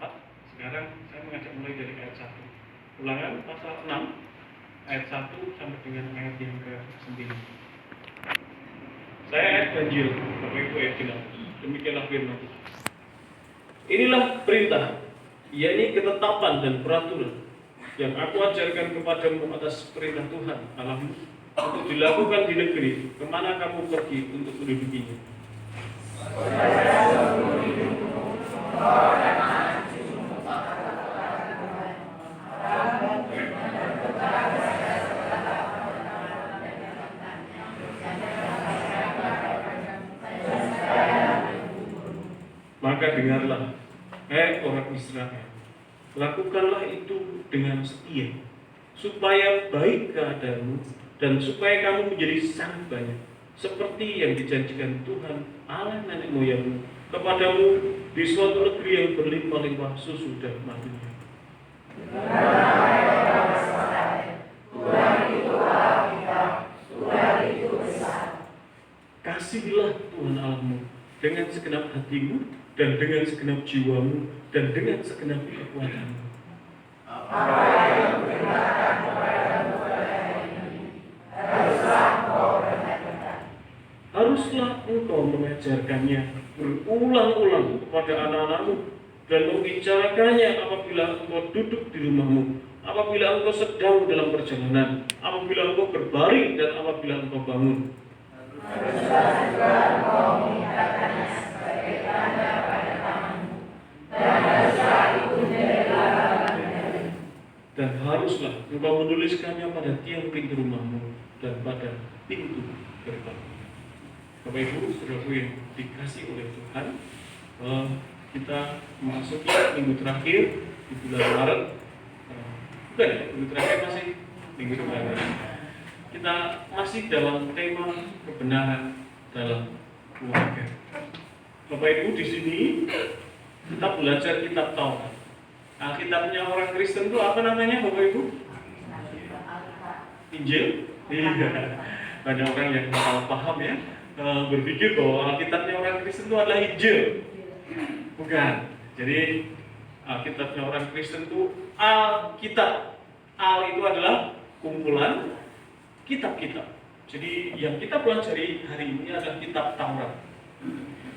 4. Sekarang saya mengajak mulai dari ayat 1. Ulangan pasal 6 ayat 1 sampai dengan ayat yang ke-9. Saya ayat ganjil, Bapak Ibu ayat genap. Demikianlah firman Tuhan. Inilah perintah, yakni ketetapan dan peraturan yang aku ajarkan kepadamu atas perintah Tuhan Allahmu untuk dilakukan di negeri kemana kamu pergi untuk mendudukinya. Maka dengarlah, hai orang Israel, lakukanlah itu dengan setia, supaya baik keadaanmu dan supaya kamu menjadi sangat banyak, seperti yang dijanjikan Tuhan Allah nenek moyangmu kepadamu di suatu negeri yang berlimpah-limpah susu dan madunya. Kasihilah Tuhan Allahmu dengan segenap hatimu dan dengan segenap jiwamu dan dengan segenap kekuatanmu. Haruslah engkau mengajarkannya berulang-ulang kepada anak-anakmu dan membicarakannya apabila engkau duduk di rumahmu, apabila engkau sedang dalam perjalanan, apabila engkau berbaring dan apabila engkau bangun. Dan haruslah engkau menuliskannya pada tiang pintu rumahmu dan pada pintu gerbang. Bapak Ibu, saudaraku yang dikasih oleh Tuhan, kita memasuki minggu terakhir di bulan Maret. Bukan ya, minggu terakhir masih minggu depan. Kita masih dalam tema kebenaran dalam keluarga. Bapak Ibu, di sini kita belajar kitab Taurat. Alkitabnya orang Kristen itu apa namanya, Bapak Ibu? Injil? Iya. Banyak orang yang salah paham ya, berpikir bahwa Alkitabnya orang Kristen itu adalah Injil. Bukan. Jadi Alkitabnya orang Kristen itu Alkitab. Al itu adalah kumpulan kitab-kitab. Jadi yang kita pelajari hari ini adalah kitab Taurat.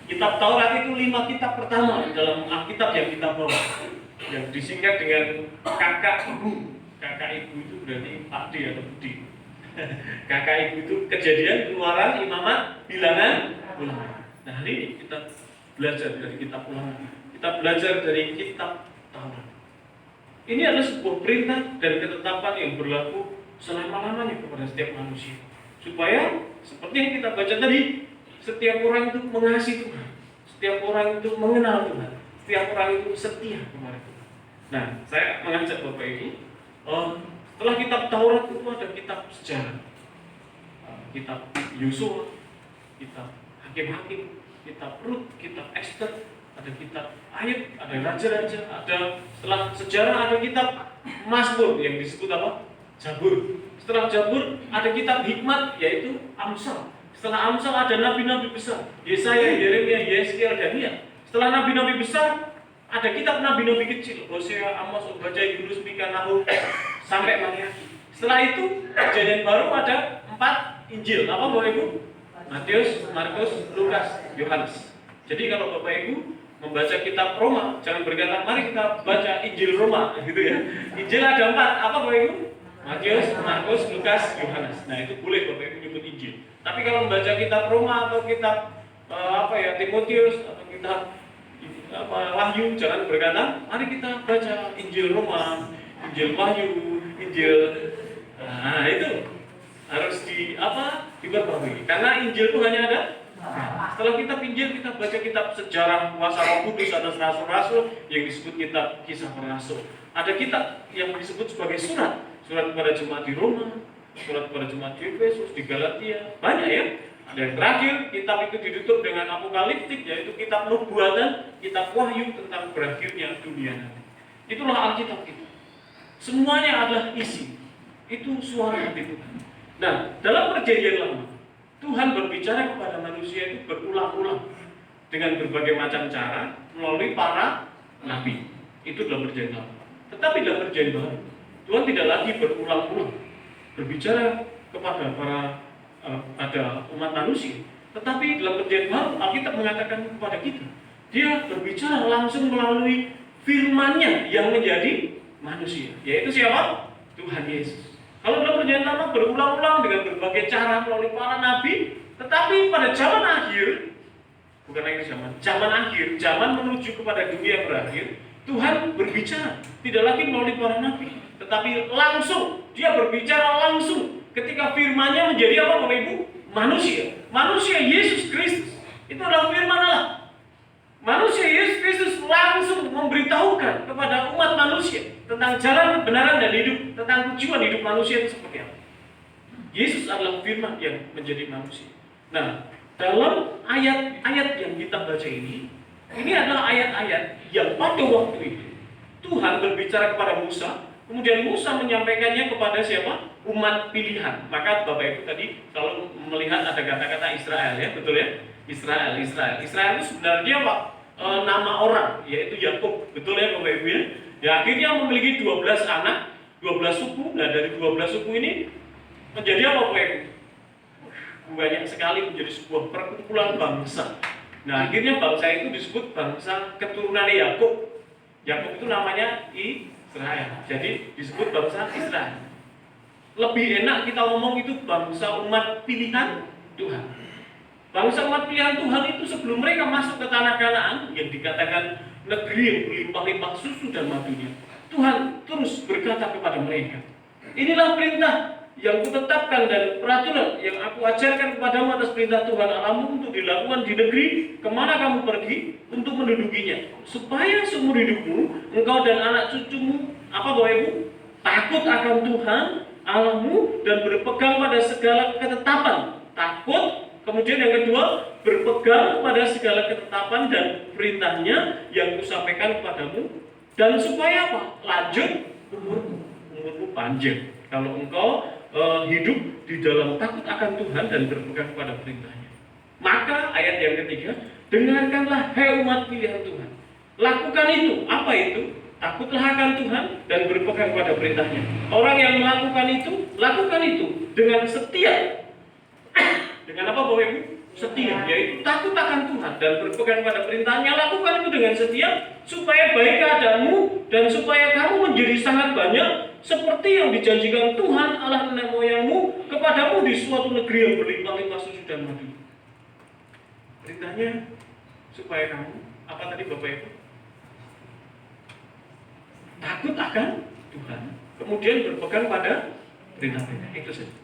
Kitab Taurat itu 5 kitab pertama dalam Alkitab yang kita bawa, yang disingkat dengan kakak ibu. Kakak ibu itu berarti Pak D atau Budi. Kakak ibu itu Kejadian, Keluaran, Imamat, Bilangan, Ulangan. Nah, hari ini kita belajar dari kitab Ulangan. Kita belajar dari kitab Taurat. Ini adalah sebuah perintah dan ketetapan yang berlaku selama-lamanya kepada setiap manusia, supaya seperti yang kita baca tadi, setiap orang itu mengasihi Tuhan, setiap orang itu mengenal Tuhan, setiap orang itu setia kepada Tuhan. Nah, saya mengajak Bapak Ibu, setelah kitab Taurat itu ada kitab sejarah, kitab Yosua, kitab Hakim-Hakim, kitab Rut, kitab Ester, ada kitab Ayub, ada raja-raja, ada setelah sejarah ada kitab Mazmur yang disebut apa? Zabur. Setelah Zabur ada kitab hikmat yaitu Amsal. Setelah Amsal ada nabi-nabi besar, Yesaya, Yeremia, Yeskiel, Daniel. Setelah nabi-nabi besar ada kitab nabi-nabi kecil, Hosea, Amos, Obadiah, Yunus, Mika, Nahum sampai Maliaki. Setelah itu Kejadian baru ada 4 Injil. Apa Bapak Ibu? Matius, Markus, Lukas, Yohanes. Jadi kalau Bapak Ibu membaca kitab Roma, jangan berkata mari kita baca Injil Roma gitu ya. Injil ada 4. Apa Bapak Ibu? Matius, Markus, Lukas, Yohanes. Nah, itu boleh Bapak Ibu nyebut Injil. Tapi kalau membaca kitab Roma atau kitab Timotius atau kitab Wahyu, jangan berkata mari kita baca Injil Roma, Injil Wahyu, Injil. Nah, itu harus diperbarui. Karena Injil itu hanya ada. Setelah kitab Injil kita baca kitab sejarah kuasa Roh Kudus atas rasul-rasul yang disebut kitab Kisah Para Rasul. Ada kitab yang disebut sebagai surat kepada jemaat di Roma, surat kepada jemaat di Efesus, di Galatia, banyak ya. Dan terakhir kitab itu ditutup dengan apokaliptik, yaitu kitab nubuatan, kitab Wahyu tentang berakhirnya dunia nanti. Itulah Alkitab itu. Semuanya adalah isi. Itu suara hati Tuhan. Nah, dalam perjanjian lama Tuhan berbicara kepada manusia itu berulang-ulang dengan berbagai macam cara melalui para nabi. Itu dalam perjanjian lama. Tetapi dalam perjanjian baru, Tuhan tidak lagi berulang-ulang berbicara kepada ada umat manusia. Tetapi dalam perjanjian baru, Alkitab mengatakan kepada kita, Dia berbicara langsung melalui firman-Nya yang menjadi manusia, yaitu siapa? Tuhan Yesus. Kalau dalam perjanjian lama berulang-ulang dengan berbagai cara melalui para nabi, tetapi pada zaman akhir, bukan lagi zaman akhir, zaman menuju kepada dunia berakhir, Tuhan berbicara tidak lagi melalui para nabi, tetapi langsung. Dia berbicara langsung ketika firman-Nya menjadi apa, Bapak Ibu? Manusia Yesus Kristus. Itu adalah firman Allah. Manusia Yesus Kristus langsung memberitahukan kepada umat manusia tentang jalan kebenaran dan hidup, tentang tujuan hidup manusia itu seperti apa. Yesus adalah firman yang menjadi manusia. Nah, dalam ayat-ayat yang kita baca ini adalah ayat-ayat yang pada waktu itu Tuhan berbicara kepada Musa, kemudian Musa menyampaikannya kepada siapa? Umat pilihan. Maka Bapak Ibu tadi kalau melihat ada kata-kata Israel, ya, betul ya? Israel itu sebenarnya apa? Nama orang, yaitu Yakub, betul ya Bapak Ibu ya? Ya, akhirnya memiliki 12 anak, 12 suku. Nah, dari 12 suku ini menjadi apa Bapak Ibu? Banyak sekali, menjadi sebuah perkumpulan bangsa. Nah, akhirnya bangsa itu disebut bangsa keturunan Yakub. Yakub itu namanya Israel. Jadi disebut bangsa Israel. Lebih enak kita ngomong itu bangsa umat pilihan Tuhan. Bangsa umat pilihan Tuhan itu sebelum mereka masuk ke tanah Kanaan yang dikatakan negeri yang berlimpah-limpah susu dan madunya, Tuhan terus berkata kepada mereka, inilah perintah yang kutetapkan dan peraturan yang aku ajarkan kepadamu atas perintah Tuhan Allahmu untuk dilakukan di negeri kemana kamu pergi untuk mendudukinya, supaya seumur hidupmu engkau dan anak cucumu apa Bapak Ibu takut akan Tuhan Allahmu dan berpegang pada segala ketetapan. Takut. Kemudian yang kedua, berpegang pada segala ketetapan dan perintahnya yang kusampaikan kepadamu, dan supaya apa? Lanjut umurmu panjang. Kalau engkau hidup di dalam takut akan Tuhan dan berpegang pada perintahnya. Maka ayat yang ketiga, dengarkanlah hai umat pilihan Tuhan. Lakukan itu. Apa itu? Takutlah akan Tuhan dan berpegang pada perintahnya. Orang yang melakukan itu, lakukan itu dengan setia. Dengan apa Bapak Ibu? Setia, yaitu takut akan Tuhan dan berpegang pada perintahnya. Lakukan itu dengan setia, supaya baik keadaanmu dan supaya kamu menjadi sangat banyak, seperti yang dijanjikan Tuhan Allah nenek moyangmu kepadamu di suatu negeri yang berlimpah-limpah susu dan madu. Perintahnya supaya kamu, apa tadi Bapak Ibu? Takut akan Tuhan, kemudian berpegang pada perintah-perintah. Itu saja.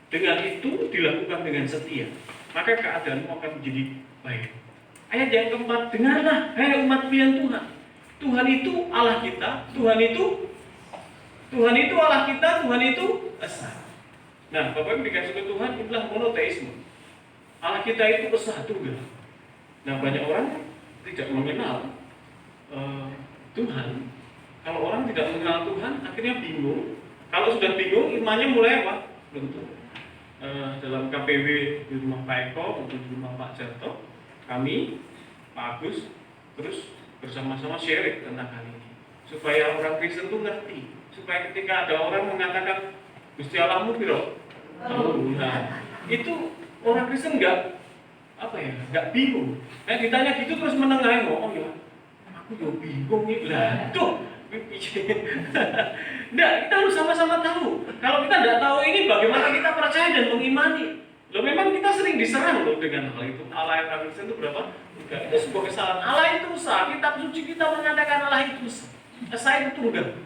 Dengan itu dilakukan dengan setia, maka keadaanmu akan menjadi baik. Ayat yang keempat, dengarlah hai umat pilihan Tuhan. Tuhan itu Allah kita, Tuhan itu Allah kita, Tuhan itu esa. Nah, Bapak Ibu dikasih ke Tuhan, itulah monoteisme. Allah kita itu esa tunggal. Nah, banyak orang tidak mengenal Tuhan. Kalau orang tidak mengenal Tuhan, akhirnya bingung. Kalau sudah bingung, imannya mulai apa? Luntur. Dalam KPW di rumah Pak Eko maupun di rumah Pak Jarto, kami, Pak Agus, terus bersama-sama sharing tentang hal ini, supaya orang Kristen itu ngerti, supaya ketika ada orang mengatakan Gusti Allahmu piro, nah itu orang Kristen nggak bingung. Nah ditanya gitu terus menengahin, oh ya, aku juga bingung nih, lah tuh. Nggak, kita harus sama-sama tahu. Kalau kita tidak tahu ini, bagaimana kita percaya dan mengimani? Loh, memang kita sering diserang loh dengan hal itu. Allah yang Kristen itu berapa? Enggak, itu sebuah kesalahan. Allah itu sah. Kitab suci kita mengatakan Allah itu sah. Esa itu tunggal.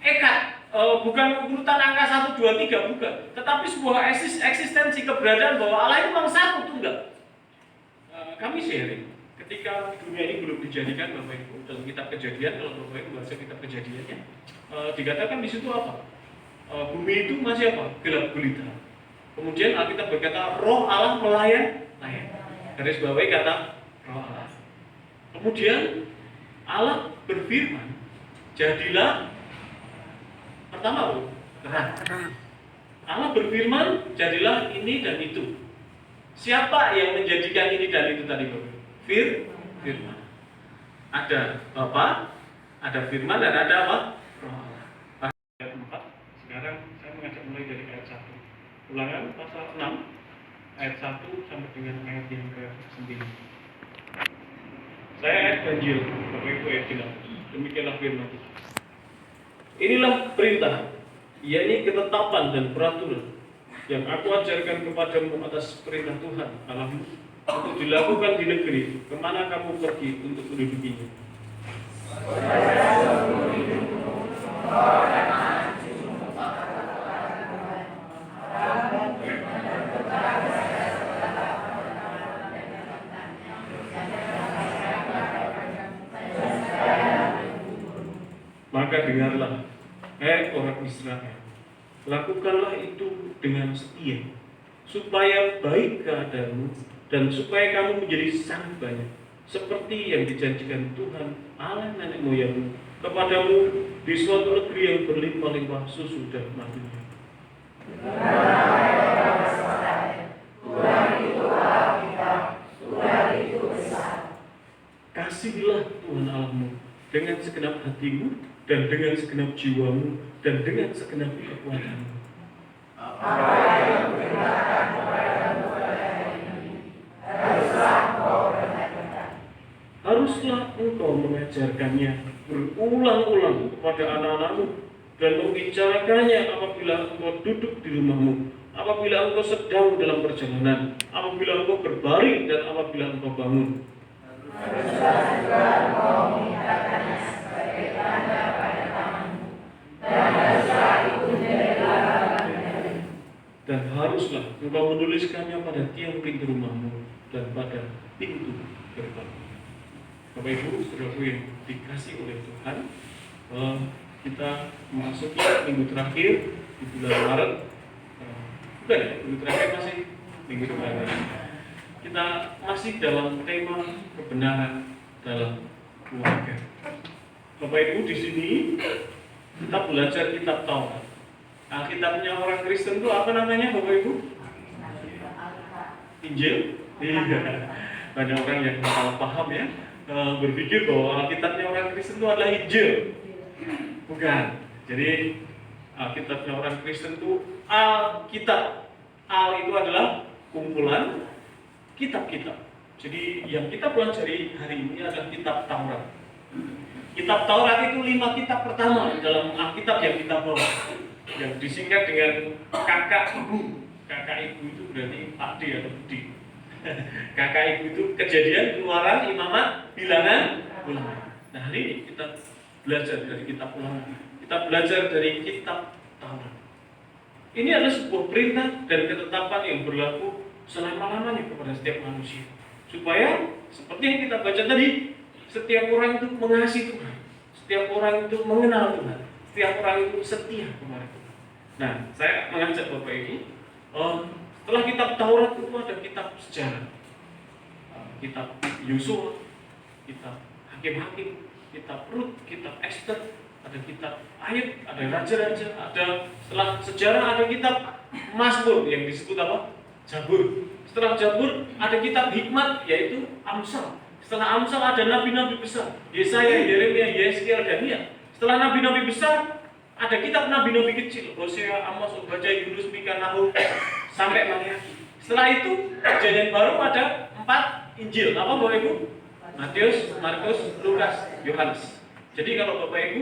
Eka, bukan urutan angka 1, 2, 3, bukan. Tetapi sebuah eksistensi keberadaan bahwa Allah itu memang satu tunggal. Kami sharing. Ketika dunia ini belum dijadikan Bapak Ibu, dalam kitab Kejadian, kalau Bapak Ibu baca kitab Kejadiannya, dikatakan di situ apa? Bumi itu masih apa? Gelap gulita. Kemudian Alkitab berkata roh Allah melayan. Garis bawahi kata roh Allah. Kemudian Allah berfirman, jadilah pertama terang. Allah berfirman, jadilah ini dan itu. Siapa yang menjadikan ini dan itu tadi Bapak? Firman. Ada Bapa, Ada firman dan ada apa? Roh Allah. Ayat 4. Sekarang saya mengajak mulai dari ayat 1. Ulangan pasal 6 ayat 1 sampai dengan ayat yang ke-9. Saya ayat ganjil, Bapak Ibu ayat 9. Demikianlah firman Tuhan. Inilah perintah, yakni ketetapan dan peraturan yang aku ajarkan kepadamu atas perintah Tuhan Allahmu untuk dilakukan di negeri kemana kamu pergi untuk mendudukinya. Maka dengarlah, hai orang Israel, lakukanlah itu dengan setia, supaya baik keadaanmu dan supaya kamu menjadi sangat banyak, seperti yang dijanjikan Tuhan Allah nenek moyangmu kepadamu di suatu negeri yang berlimpah-limpah susu dan madunya. Kasihilah Tuhan Allahmu dengan segenap hatimu dan dengan segenap jiwamu dan dengan segenap kekuatanmu. Haruslah engkau mengajarkannya berulang-ulang kepada anak-anakmu dan membicarakannya apabila engkau duduk di rumahmu, apabila engkau sedang dalam perjalanan, apabila engkau berbaring dan apabila engkau bangun. Dan haruslah engkau menuliskannya pada tiang pintu rumahmu dan pada pintu gerbang. Bapak Ibu, saudaraku yang dikasih oleh Tuhan, kita memasuki minggu terakhir di bulan Maret. Bukan ya, minggu terakhir masih minggu depan. Kita masih dalam tema kebenaran dalam keluarga. Bapak Ibu, di sini kita belajar kitab Taurat. Alkitabnya orang Kristen itu apa namanya, Bapak Ibu? Injil? Iya. Banyak orang yang salah paham ya, berpikir bahwa Alkitabnya orang Kristen itu adalah Injil. Bukan. Jadi Alkitabnya orang Kristen itu Alkitab. Al itu adalah kumpulan kitab-kitab. Jadi yang kita pelajari hari ini adalah kitab Taurat. Kitab Taurat itu 5 kitab pertama dalam Alkitab yang kita bawa, yang disingkat dengan kakak ibu. Kakak ibu itu berarti Pak D atau Budi. Kakak ibu itu Kejadian, Keluaran, Imamat, Bilangan, Ulangan. Nah, hari ini kita belajar dari kitab Ulangan. Kita belajar dari kitab Taurat. Ini adalah sebuah perintah dan ketetapan yang berlaku selama-lamanya kepada setiap manusia. Supaya seperti yang kita baca tadi, setiap orang itu mengasihi Tuhan, setiap orang itu mengenal Tuhan, setiap orang itu setia kepada Tuhan. Nah, saya mengajak Bapak Ibu, setelah kitab Taurat itu ada kitab sejarah, kitab Yosua, kitab Hakim-Hakim, kitab Rut, kitab Esther, ada kitab Ayub, ada raja-raja, ada setelah sejarah ada kitab Mazmur yang disebut apa? Zabur. Setelah Zabur ada kitab hikmat yaitu Amsal. Setelah Amsal ada nabi-nabi besar, Yesaya, Yeremia, Yeskiel, Daniel. Setelah nabi-nabi besar ada kitab nabi-nabi kecil, Hosea, Amos, Obadiah, Yunus, Mika, Nahum, sampai Matius. Setelah itu Perjanjian Baru ada 4 Injil. Apa Bapak Ibu? Matius, Markus, Lukas, Yohanes. Jadi kalau Bapak Ibu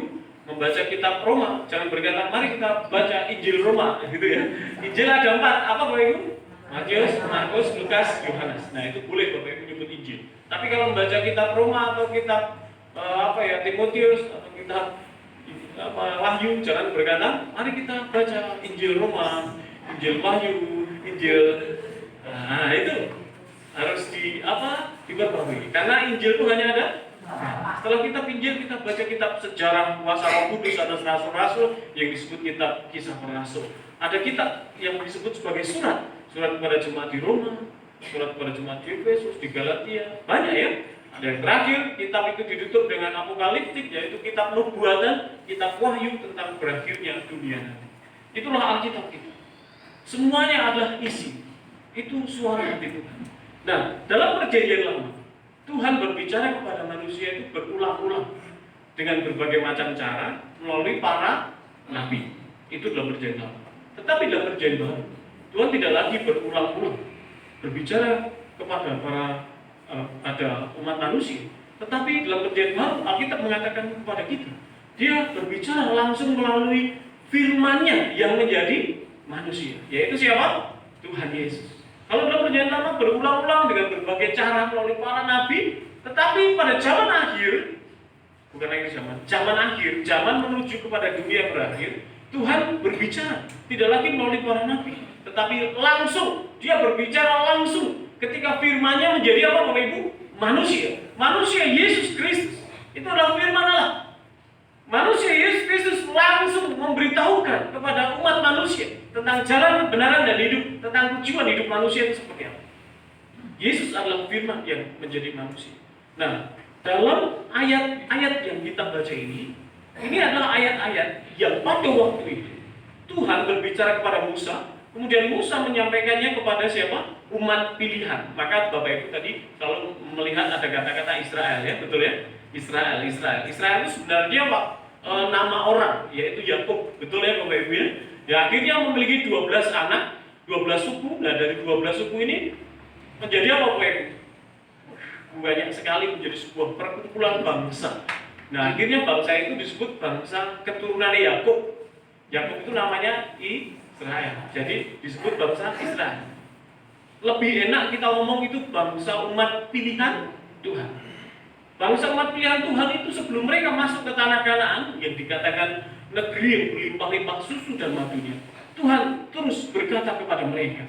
membaca kitab Roma, jangan berkata mari kita baca Injil Roma, gitu ya. Injil ada 4. Apa Bapak Ibu? Matius, Markus, Lukas, Yohanes. Nah itu boleh Bapak Ibu nyebut Injil. Tapi kalau membaca kitab Roma atau kitab Timotius atau kitab Wahyu, jangan berkata mari kita baca Injil Roma, Injil Wahyu, Injil. Nah itu harus diperbaharui. Karena Injil itu hanya ada. Setelah kitab Injil kita baca kitab sejarah kuasa Roh Kudus atas rasul-rasul yang disebut kitab Kisah Para Rasul. Ada kitab yang disebut sebagai surat kepada jemaat di Roma, surat kepada jemaat di Efesus, di Galatia, banyak ya. Dan terakhir kitab itu ditutup dengan apokaliptik, yaitu kitab nubuatan, kitab wahyu tentang berakhirnya dunia nanti. Itulah Alkitab kita. Semuanya adalah isi. Itu suara hati Tuhan. Nah, dalam Perjanjian Lama, Tuhan berbicara kepada manusia itu berulang-ulang dengan berbagai macam cara melalui para nabi. Itu dalam perjanjian lama. Tetapi dalam perjanjian baru, Tuhan tidak lagi berulang-ulang berbicara kepada ada umat manusia. Tetapi dalam perjanjian baru, Alkitab mengatakan kepada kita, Dia berbicara langsung melalui firman-Nya yang menjadi manusia, yaitu siapa? Tuhan Yesus. Kalau dalam perjanjian lama berulang-ulang dengan berbagai cara melalui para nabi, tetapi pada zaman akhir, bukan lagi zaman akhir, zaman menuju kepada dunia berakhir, Tuhan berbicara tidak lagi melalui para nabi, tetapi langsung Dia berbicara langsung ketika firman-Nya menjadi apa, Bapak Ibu? Manusia Yesus Kristus. Itu adalah firman Allah. Manusia Yesus Kristus langsung memberitahukan kepada umat manusia tentang jalan kebenaran dan hidup, tentang tujuan hidup manusia itu seperti apa. Yesus adalah firman yang menjadi manusia. Nah, dalam ayat-ayat yang kita baca ini adalah ayat-ayat yang pada waktu itu Tuhan berbicara kepada Musa, kemudian Musa menyampaikannya kepada siapa? Umat pilihan. Maka Bapak Ibu tadi kalau melihat ada kata-kata Israel, ya, betul ya? Israel itu sebenarnya apa? Nama orang, yaitu Yakub, betul ya Bapak Ibu ya? Ya, akhirnya memiliki 12 anak, 12 suku. Nah, dari 12 suku ini menjadi apa Bapak Ibu? Banyak sekali, menjadi sebuah perkumpulan bangsa. Nah, akhirnya bangsa itu disebut bangsa keturunan Yakub. Yakub itu namanya Israel. Jadi disebut bangsa Israel. Lebih enak kita ngomong itu bangsa umat pilihan Tuhan. Bangsa umat pilihan Tuhan itu sebelum mereka masuk ke tanah Kanaan yang dikatakan negeri yang berlimpah-limpah susu dan madunya, Tuhan terus berkata kepada mereka,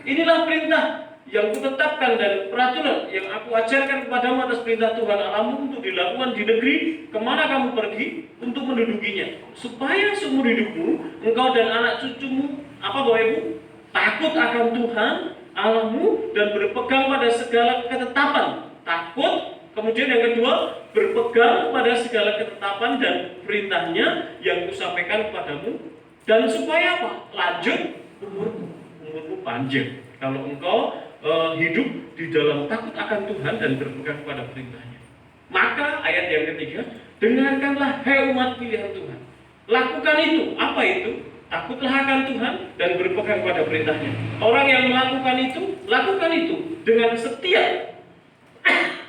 inilah perintah yang kutetapkan dan peraturan yang aku ajarkan kepadamu atas perintah Tuhan Allahmu untuk dilakukan di negeri kemana kamu pergi untuk mendudukinya, supaya seumur hidupmu engkau dan anak cucumu apa Bapak Ibu takut akan Tuhan Allahmu dan berpegang pada segala ketetapan. Takut, kemudian yang kedua berpegang pada segala ketetapan dan perintahnya yang kusampaikan kepadamu, dan supaya apa? Lanjut umurmu panjang kalau engkau hidup di dalam takut akan Tuhan dan berpegang pada perintahnya. Maka ayat yang ketiga, dengarkanlah hai umat pilihan Tuhan, lakukan itu. Apa itu? Takutlah akan Tuhan dan berpegang pada perintahnya. Orang yang melakukan itu, lakukan itu dengan setia.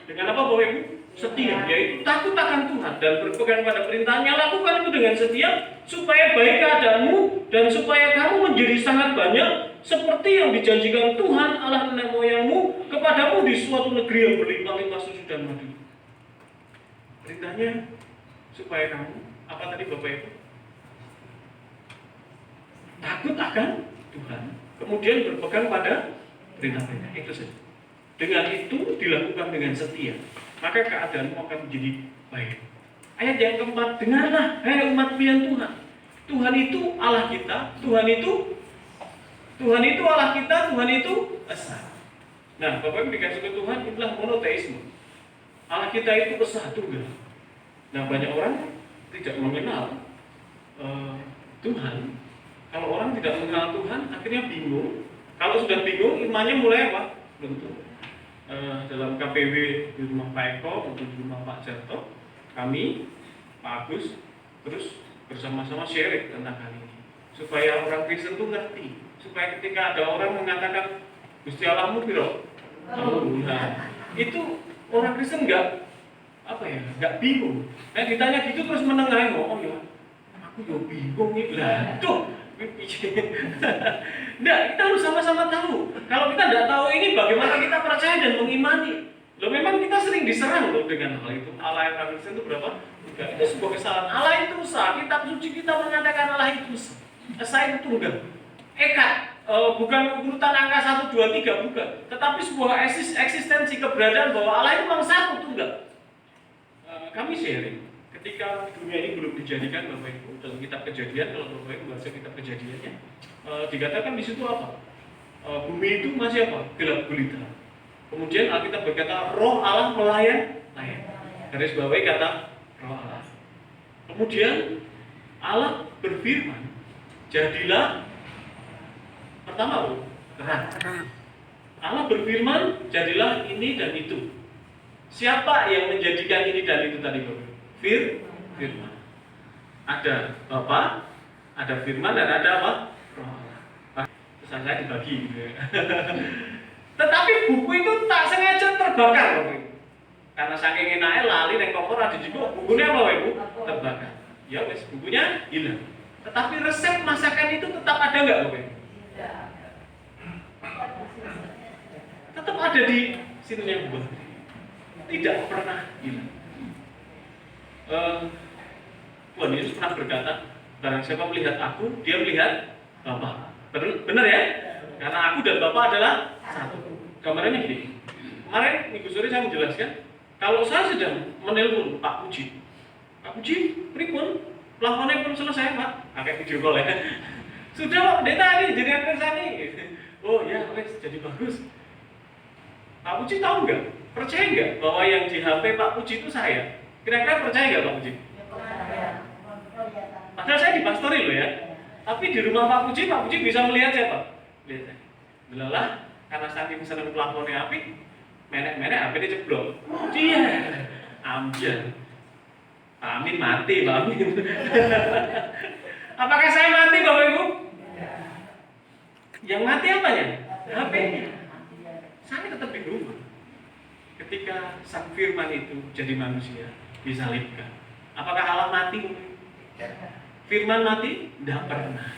Dengan apa Bapak Ibu? Setia, yaitu takut akan Tuhan dan berpegang pada perintahnya. Lakukan itu dengan setia, supaya baik keadaanmu dan supaya kamu menjadi sangat banyak, seperti yang dijanjikan Tuhan Allah nenek moyangmu kepadamu di suatu negeri yang berlimpah-limpah susu dan madu. Perintahnya supaya kamu, apa tadi Bapak Ibu? Takut akan Tuhan, kemudian berpegang pada perintah-perintah. Itu saja. Dengan itu dilakukan dengan setia, maka keadaanmu akan menjadi baik. Ayat yang keempat, dengarlah hai umat pilihan Tuhan. Tuhan itu Allah kita, Tuhan itu Allah kita, Tuhan itu esa. Nah, Bapak Ibu dikasih ke Tuhan, itulah monoteisme. Allah kita itu esa tunggal. Nah, banyak orang tidak mengenal Tuhan. Kalau orang tidak mengenal Tuhan, akhirnya bingung. Kalau sudah bingung, imannya mulai apa? Runtuh. Dalam KPW di rumah Pak Eko maupun di rumah Pak Jarto, kami, Pak Agus, terus bersama-sama sharing tentang hal ini, supaya orang Kristen itu ngerti, supaya ketika ada orang mengatakan Gusti Allahmu piro, nah, itu orang Kristen nggak bingung. Nah, ditanya gitu terus menengahin, oh ya, aku juga bingung nih, lah tuh. Nah, kita harus sama-sama tahu. Kalau kita tidak tahu ini, bagaimana kita percaya dan mengimani? Loh, memang kita sering diserang loh dengan hal itu. Allah yang kami itu berapa? Enggak, itu sebuah kesalahan. Allah itu sah. Kitab suci kita mengatakan Allah itu sah. Esa itu tunggal. Eka, bukan urutan angka 1, 2, 3, bukan. Tetapi sebuah eksistensi keberadaan bahwa Allah itu memang satu tunggal. Kami sharing. Ketika dunia ini belum dijadikan, Bapak Ibu, dalam kitab Kejadian, kalau Bapak Ibu baca kitab Kejadiannya, dikatakan di situ apa? Bumi itu masih apa? Gelap gulita. Kemudian Alkitab berkata, Roh Allah melayang. Garis bawahi kata Roh Allah. Kemudian Allah berfirman, jadilah pertama terang. Allah berfirman, jadilah ini dan itu. Siapa yang menjadikan ini dan itu tadi, Bapak? Firman. Ada Bapa, ada Firman, dan ada apa? Roh Allah. Pesan saya dibagi gitu ya. Tetapi buku itu tak sengaja terbakar Bapak Ibu. Karena saking enaknya lali neng kompor ada juga bukunya apa Bapak Ibu? Terbakar. Ya wes bukunya hilang. Tetapi resep masakan itu tetap ada nggak Bapak Ibu? Tetap ada di sini yang buah. Tidak pernah hilang. Tuhan Yesus pernah berkata, barang siapa melihat aku, dia melihat Bapa. Benar ya? Karena aku dan Bapa adalah satu. Gambarannya gini. Kemarin minggu sore saya menjelaskan, kalau saya sedang menelpon Pak Puji, Pak Puji, pripun? Pelakonnya pun selesai Pak. Pakai video call ya. Sudah Pak Pendeta ini jadi apa ini? Oh ya, wes jadi bagus. Pak Puji tahu nggak? Percaya nggak bahwa yang di HP Pak Puji itu saya? Kira-kira percaya nggak Pak Puji? Padahal saya di pastori loh ya. Tapi di rumah Pak Puji bisa melihat siapa? Lihat saya. Belalah, karena saking senang pelakonnya api, menek-menek HP dia ceblok. Dia ambil. Amin mati, Pak Amin. Apakah saya mati, Bapak Ibu? Yang mati apanya? HP-nya. Saya tetap di rumah. Ketika sang firman itu jadi manusia, disalibkan. Apakah Allah mati? Firman mati? Tidak pernah.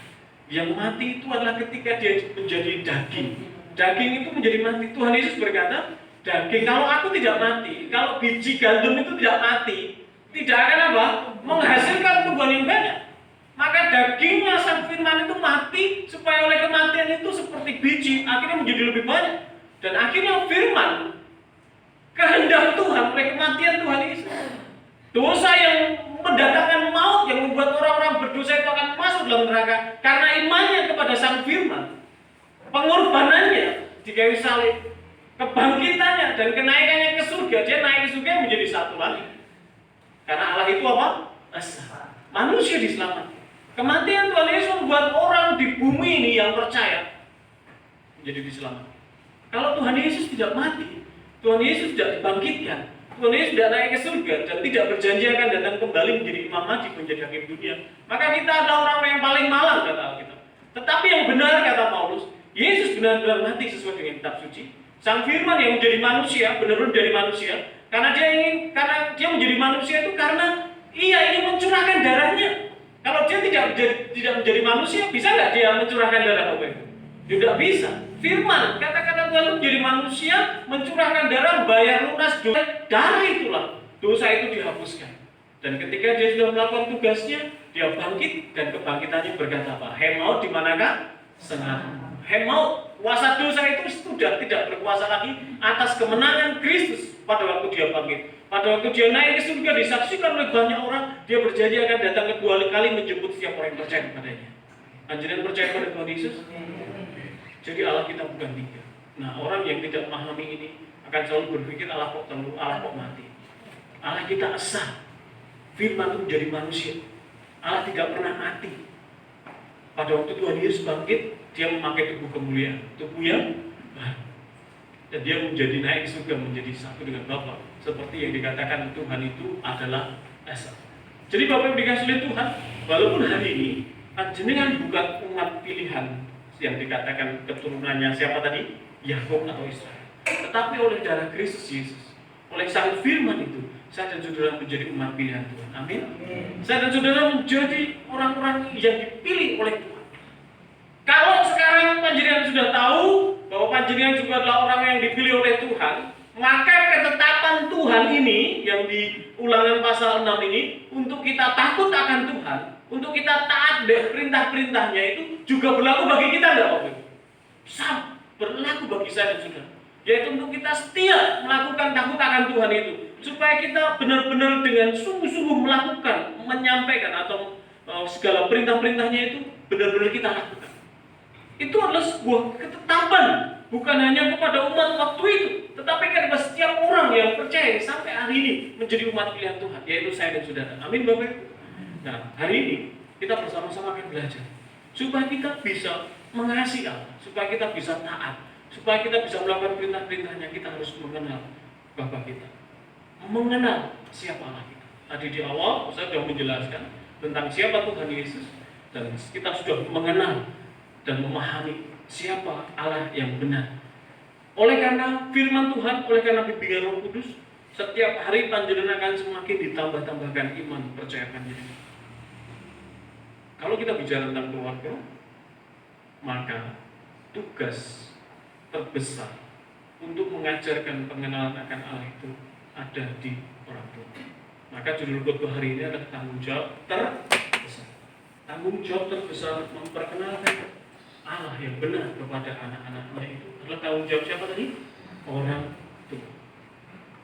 Yang mati itu adalah ketika dia menjadi daging. Daging itu menjadi mati. Tuhan Yesus berkata, daging, kalau aku tidak mati, kalau biji gandum itu tidak mati, tidak akan apa? Menghasilkan tumbuhan yang banyak. Maka dagingnya sang firman itu mati supaya oleh kematian itu seperti biji akhirnya menjadi lebih banyak. Dan akhirnya firman kehendak Tuhan oleh kematian Tuhan Yesus. Dosa yang mendatangkan maut yang membuat orang-orang berdosa itu akan masuk dalam neraka karena imannya kepada sang firman. Pengorbanannya di kayu salib, kebangkitannya dan kenaikannya ke surga, dia naik ke surga menjadi satu lagi. Karena Allah itu apa? Esa. Manusia diselamatkan. Kematian Tuhan Yesus membuat orang di bumi ini yang percaya menjadi diselamatkan. Kalau Tuhan Yesus tidak mati, Tuhan Yesus tidak dibangkitkan, Tuhan Yesus tidak naik ke surga dan tidak berjanji akan datang kembali menjadi imam mahdi, menjadi hakim dunia, maka kita adalah orang yang paling malang kata Alkitab. Tetapi yang benar kata Paulus, Yesus benar-benar mati sesuai dengan kitab suci. Sang firman yang menjadi manusia, benar-benar dari manusia, karena dia menjadi manusia itu karena ia ingin mencurahkan darahnya. Kalau dia tidak menjadi manusia, bisa nggak dia mencurahkan darah Bapak Ibu? Tidak bisa. Firman, kata-kata Tuhan menjadi manusia, mencurahkan darah, bayar lunas dosa. Darah itulah dosa itu dihapuskan. Dan ketika dia sudah melakukan tugasnya, dia bangkit dan kebangkitannya berkata apa? Hemaut di manakah? Senang. Hemaut, kuasa dosa itu sudah tidak berkuasa lagi atas kemenangan Kristus pada waktu dia bangkit. Pada waktu dia naik ke surga disaksikan oleh banyak orang, dia berjanji akan datang kedua kali menjemput setiap orang yang percaya kepadanya. Anjuran percaya pada Tuhan Yesus. Jadi Allah kita bukan tiga. Nah, orang yang tidak memahami ini akan selalu berpikir Allah kok mati. Allah kita esa. Firman itu menjadi manusia. Allah tidak pernah mati. Pada waktu Tuhan Yesus bangkit, dia memakai tubuh kemuliaan, tubuh yang baru. Dan dia menjadi naik ke surga menjadi satu dengan Bapa. Seperti yang dikatakan Tuhan itu adalah esa. Jadi Bapak yang dikasih oleh Tuhan, walaupun hari ini panjenengan bukan umat pilihan yang dikatakan keturunannya siapa tadi? Yakub atau Israel. Tetapi oleh darah Kristus Yesus, oleh sang firman itu, saya dan saudara menjadi umat pilihan Tuhan. Amin. Saya dan saudara menjadi orang-orang yang dipilih oleh Tuhan. Kalau sekarang panjenengan sudah tahu bahwa panjenengan juga adalah orang yang dipilih oleh Tuhan, maka ketetapan Tuhan ini yang di Ulangan pasal 6 ini untuk kita takut akan Tuhan, untuk kita taat perintah-perintahnya itu juga berlaku bagi kita enggak Bapak? Sama berlaku bagi saya dan saudara. Yaitu untuk kita setia melakukan takut akan Tuhan itu, supaya kita benar-benar dengan sungguh-sungguh melakukan, menyampaikan atau segala perintah-perintahnya itu benar-benar kita lakukan. Itu adalah sebuah ketetapan, bukan hanya kepada umat waktu itu, tetapi kepada setiap orang yang percaya sampai hari ini menjadi umat pilihan Tuhan, yaitu saya dan saudara. Amin Bapak Ibu. Nah, hari ini kita bersama-sama akan belajar supaya kita bisa mengasihi Allah, supaya kita bisa taat, supaya kita bisa melakukan perintah-perintahnya. Kita harus mengenal Bapa kita, mengenal siapa Allah kita. Tadi di awal saya sudah menjelaskan tentang siapa Tuhan Yesus, dan kita sudah mengenal dan memahami siapa Allah yang benar. Oleh karena firman Tuhan, oleh karena bimbingan Roh Kudus, setiap hari panjenengan akan semakin ditambah-tambahkan iman percaya panjenengan. Kalau kita bicara tentang keluarga, maka tugas terbesar untuk mengajarkan pengenalan akan Allah itu ada di orang tua. Maka judul khotbah hari ini adalah tanggung jawab terbesar. Tanggung jawab terbesar memperkenalkan Allah yang benar kepada anak-anaknya itu adalah tanggung jawab siapa tadi? Orang tua.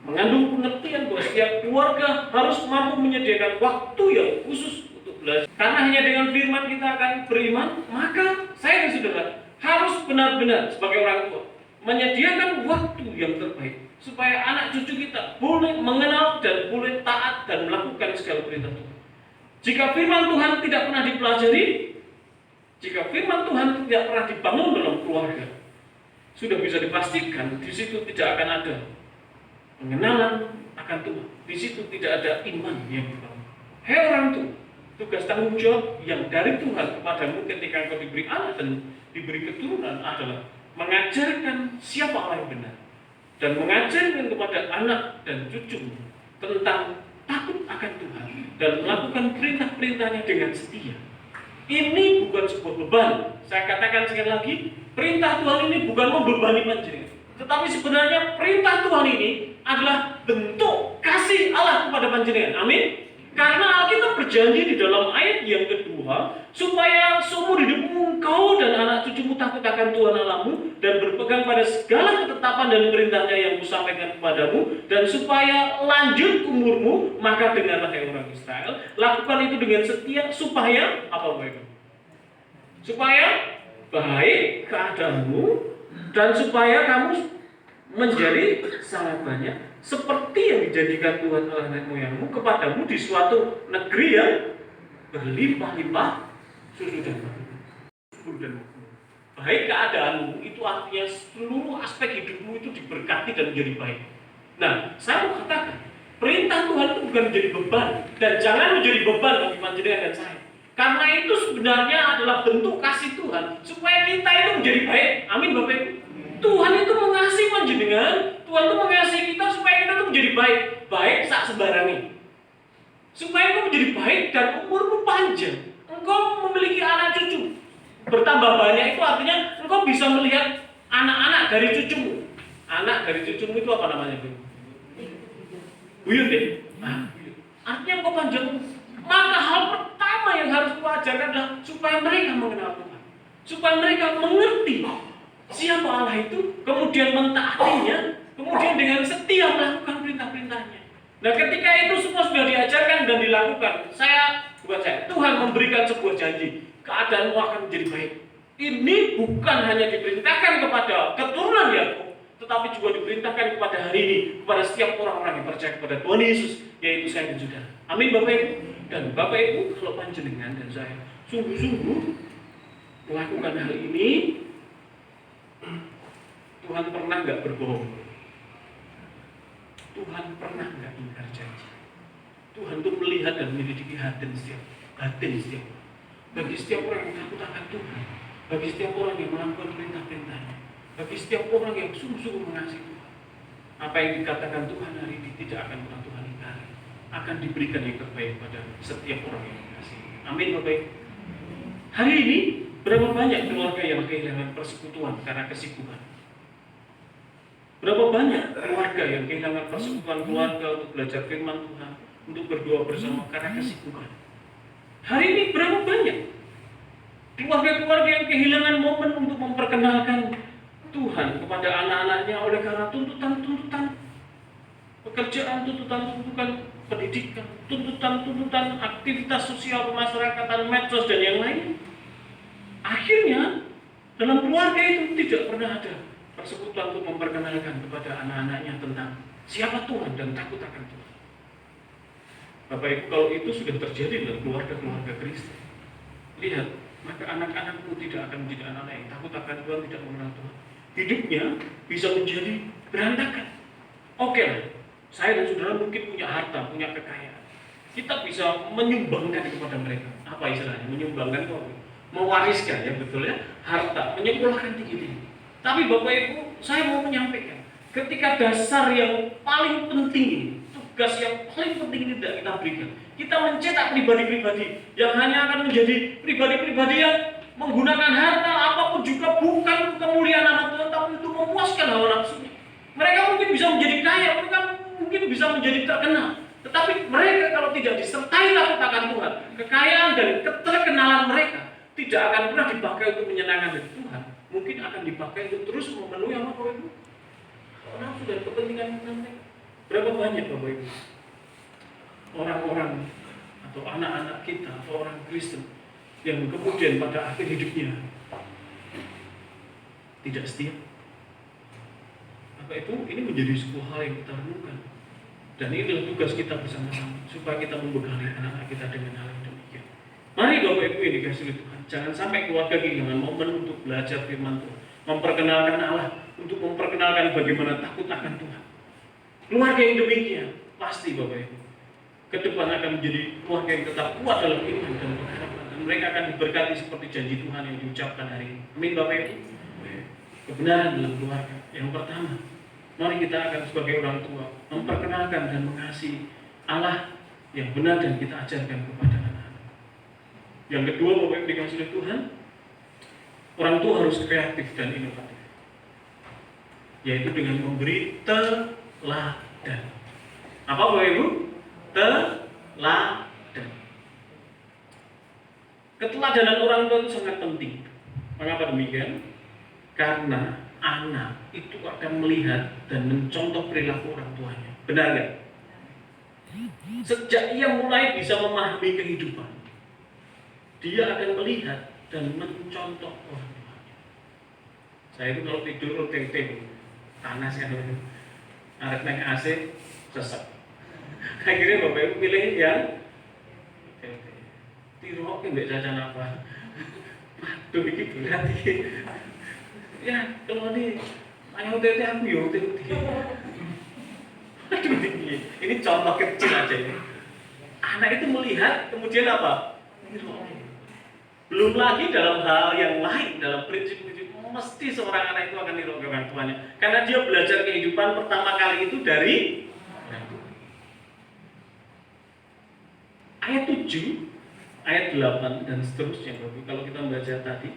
Mengandung pengertian bahwa setiap keluarga harus mampu menyediakan waktu yang khusus untuk belajar. Karena hanya dengan firman kita akan beriman, maka saya dan saudara harus benar-benar sebagai orang tua menyediakan waktu yang terbaik supaya anak cucu kita boleh mengenal dan boleh taat dan melakukan segala perintah Tuhan. Jika firman Tuhan tidak pernah dipelajari, jika firman Tuhan tidak pernah dibangun dalam keluarga, sudah bisa dipastikan di situ tidak akan ada pengenalan akan Tuhan. Di situ tidak ada iman yang dibangun. Hei orang tua, tugas tanggung jawab yang dari Tuhan kepadamu ketika engkau diberi anak dan diberi keturunan adalah mengajarkan siapa Allah yang benar dan mengajarkan kepada anak dan cucumu tentang takut akan Tuhan dan melakukan perintah-perintahnya dengan setia. Ini bukan sebuah beban. Saya katakan sekali lagi, perintah Tuhan ini bukan membebani panjenengan, tetapi sebenarnya perintah Tuhan ini adalah bentuk kasih Allah kepada panjenengan. Amin. Karena Alkitab berjanji di dalam ayat yang kedua, supaya seumur hidupmu engkau dan anak cucumu takut akan Tuhan Allahmu dan berpegang pada segala ketetapan dan perintahnya yang kusampaikan kepadamu, dan supaya lanjut umurmu, maka dengarlah hai orang Israel, lakukan itu dengan setia supaya apa baik? Supaya baik keadaanmu dan supaya kamu menjadi sangat banyak seperti yang dijanjikan Tuhan Allah nenek moyangmu kepadamu di suatu negeri yang berlimpah-limpah susu dan makmur. Baik keadaanmu itu artinya seluruh aspek hidupmu itu diberkati dan menjadi baik. Nah, saya mau katakan perintah Tuhan itu bukan menjadi beban, dan jangan menjadi beban bagi panjenengan dan saya. Karena itu sebenarnya adalah bentuk kasih Tuhan supaya kita itu menjadi baik. Amin Bapak Ibu. Tuhan itu mengasihi panjenengan, Tuhan itu mengasihi kita supaya kita itu menjadi baik, baik sak sembarangi. Supaya engkau menjadi baik dan umurmu panjang, engkau memiliki anak cucu bertambah banyak, itu artinya engkau bisa melihat anak-anak dari cucumu. Anak dari cucumu itu apa namanya? Buyut deh. Artinya engkau panjang. Maka hal pertama yang harus kau ajarkan adalah supaya mereka mengenal Tuhan, supaya mereka mengerti siapa Allah itu, kemudian mentaatinya, kemudian dengan setia melakukan perintah-perintahnya. Nah, ketika itu semua sudah diajarkan dan dilakukan, Tuhan memberikan sebuah janji, keadaanmu akan menjadi baik. Ini bukan hanya diperintahkan kepada keturunan Yakub, tetapi juga diperintahkan kepada hari ini, kepada setiap orang-orang yang percaya kepada Tuhan Yesus, yaitu saya dan saudara. Amin Bapak Ibu. Dan Bapak Ibu, kalau panjenengan dan saya sungguh-sungguh melakukan hal ini, Tuhan pernah nggak berbohong? Tuhan pernah nggak ingkar janji? Tuhan itu melihat dan menyelidiki batin setiap orang. Bagi setiap orang yang takut akan Tuhan, bagi setiap orang yang melakukan perintah-perintahnya, bagi setiap orang yang sungguh-sungguh mengasihi Tuhan, apa yang dikatakan Tuhan hari ini tidak akan pernah Tuhan ingkari. Akan diberikan yang terbaik pada setiap orang yang mengasihi. Amin Bapak. Hari ini berapa banyak keluarga yang kehilangan persekutuan karena kesibukan? Berapa banyak keluarga yang kehilangan persekutuan keluarga untuk belajar firman Tuhan, untuk berdoa bersama karena kesibukan? Hari ini berapa banyak keluarga-keluarga yang kehilangan momen untuk memperkenalkan Tuhan kepada anak-anaknya oleh karena tuntutan-tuntutan pekerjaan, tuntutan-tuntutan pendidikan, tuntutan-tuntutan aktivitas sosial kemasyarakatan, medsos dan yang lain. Akhirnya dalam keluarga itu tidak pernah ada persekutuan untuk memperkenalkan kepada anak-anaknya tentang siapa Tuhan dan takut akan Tuhan. Bapak Ibu, kalau itu sudah terjadi dalam keluarga-keluarga Kristen, lihat, maka anak-anakmu tidak akan menjadi anak-anak yang takut akan Tuhan, tidak mengenal Tuhan. Hidupnya bisa menjadi berantakan. Oke lah, saya dan saudara mungkin punya harta, punya kekayaan. Kita bisa menyumbangkan kepada mereka. Apa istilahnya? Menyumbangkan itu mewariskan, ya betul ya, harta, menyekolahkan tinggi-tinggi. Tapi Bapak Ibu, saya mau menyampaikan, ketika dasar yang paling penting ini, tugas yang paling penting ini tidak kita berikan, kita mencetak pribadi-pribadi yang hanya akan menjadi pribadi-pribadi yang menggunakan harta apapun juga bukan kemuliaan nama Tuhan, tapi untuk memuaskan hawa nafsunya. Mereka mungkin bisa menjadi kaya, mereka mungkin bisa menjadi terkenal, tetapi mereka kalau tidak disertai takut akan Tuhan, kekayaan dan keterkenalan mereka tidak akan pernah dipakai untuk menyenangkan hati Tuhan. Mungkin akan dipakai untuk terus memenuhi apa Bapak Ibu? Nafsu dan kepentingan mereka. Berapa banyak Bapak Ibu orang-orang atau anak-anak kita atau orang Kristen yang kemudian pada akhir hidupnya tidak setia? Maka itu ini menjadi sebuah hal yang kita renungkan. Dan ini adalah tugas kita bersama-sama supaya kita membekali anak-anak kita dengan hal yang demikian. Mari Bapak Ibu yang dikasihi oleh Tuhan, jangan sampai keluarga kehilangan momen untuk belajar firman Tuhan, memperkenalkan Allah, untuk memperkenalkan bagaimana takut akan Tuhan. Keluarga yang demikian pasti Bapak Ibu ke depan akan menjadi keluarga yang tetap kuat dalam iman dan pengharapan, dan mereka akan diberkati seperti janji Tuhan yang diucapkan hari ini. Amin Bapak Ibu. Kebenaran dalam keluarga. Yang pertama, mari kita akan sebagai orang tua memperkenalkan dan mengasihi Allah yang benar dan kita ajarkan kepada anak-anak. Yang kedua, Bapak Ibu dikasihi oleh Tuhan, orang tua harus kreatif dan inovatif, yaitu dengan memberi teladan. Apa Bapak Ibu? Teladan. Keteladanan orang tua itu sangat penting. Mengapa demikian? Karena anak itu akan melihat dan mencontoh perilaku orang tuanya. Benar nggak? Sejak ia mulai bisa memahami kehidupan, dia akan melihat dan mencontoh orang tuanya. Saya itu kalau tidur OTT, panas kan, arek naik AC, sesek. Akhirnya Bapak Ibu pilih yang OTT. Tirok mbek jajan apa? Aduh iki berat iki. Ya, kalau ini ayo OTT aku ya OTT. Aduh ini contoh kecil aja ini. Anak itu melihat kemudian apa? Belum lagi dalam hal yang lain, dalam prinsip-prinsip, mesti seorang anak itu akan niru orang tuanya. Karena dia belajar kehidupan pertama kali itu dari orang tua. Ayat 7, ayat 8 dan seterusnya. Kalau kita membaca tadi,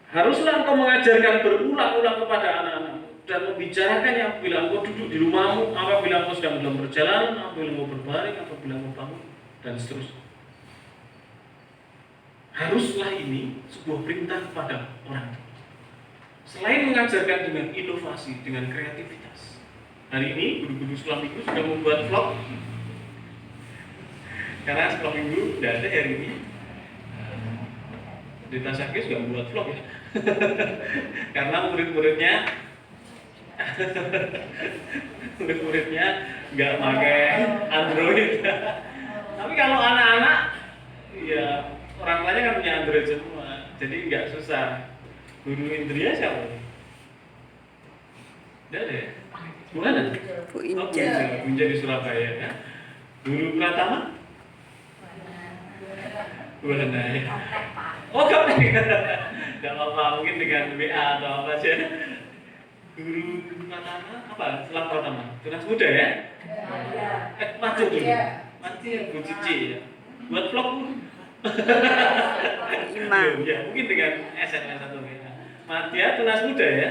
haruslah engkau mengajarkan berulang-ulang kepada anak-anakmu dan membicarakannya apabila engkau duduk di rumahmu, apabila engkau sedang dalam perjalanan, apabila engkau berbaring, apabila engkau bangun, dan seterusnya. Haruslah ini sebuah perintah kepada orang tua. Selain mengajarkan dengan inovasi, dengan kreativitas. Hari ini guru-guru sekolah minggu sudah membuat vlog. Karena sekolah minggu tidak ada hari ini. Di Tasakis juga membuat vlog ya. Karena murid-muridnya nggak pakai Android. Tapi kalau anak-anak, ya orang tuanya kan punya Android semua, jadi nggak susah. Guru Indria siapa? Tidak ada ya? Bukan ada? Bu Inja. Bu Inja di Surabaya ya. Guru Pratama? Bukan ya? Oh kamu nggak apa-apa, mungkin dengan WA atau apa aja. Guru Pratama apa? Setelah Pratama? Tunas muda ya? Maju dulu. Maju Bu Cici ya. Buat vlog. Ya, mungkin dengan SMS atau WA. Madya tunas muda ya.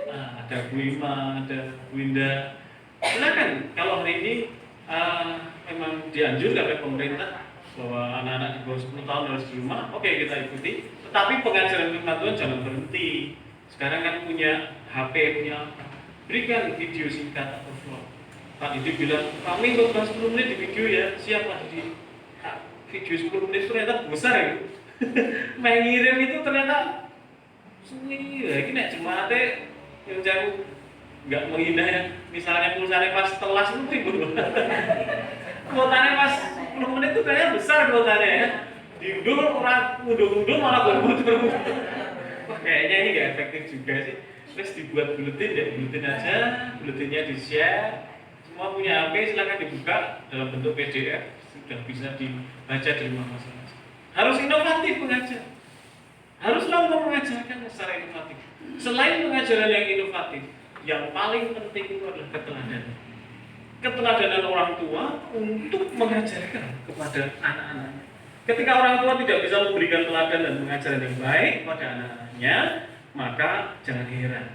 Ada Bu Ima, ada Bu Indah. Silakan kalau hari ini memang dianjurkan oleh pemerintah bahwa anak-anak di bawah 10 tahun harus di rumah, oke kita ikuti. Tetapi pengajaran firman Tuhan jangan berhenti. Sekarang kan punya HP, punya apa? Berikan video singkat atau vlog. Pak Didi bilang, kami untuk 10 menit di video ya, siap Pak Didi. Video 10 menit itu ternyata besar ya. Mengirim itu ternyata suwi. Ya, ini nek jemaatnya yang jauh nggak menghina ya. Misalnya pulsanya pas telas itu ribut. Kuotanya pas 10 menit itu kayaknya besar kuotanya ya. Diunduh orang unduh malah bermuter. Wah kayaknya ini nggak efektif juga sih. Terus dibuat buletin ya, buletin aja, buletinnya di share. Semua punya HP, silakan dibuka dalam bentuk PDF, sudah bisa dibaca di rumah masing-masing. Harus inovatif mengajar. Haruslah untuk mengajarkan secara inovatif. Selain pengajaran yang inovatif, yang paling penting itu adalah keteladanan. Keteladanan orang tua untuk mengajarkan kepada anak-anaknya. Ketika orang tua tidak bisa memberikan teladan dan pengajaran yang baik kepada anak-anaknya, maka jangan heran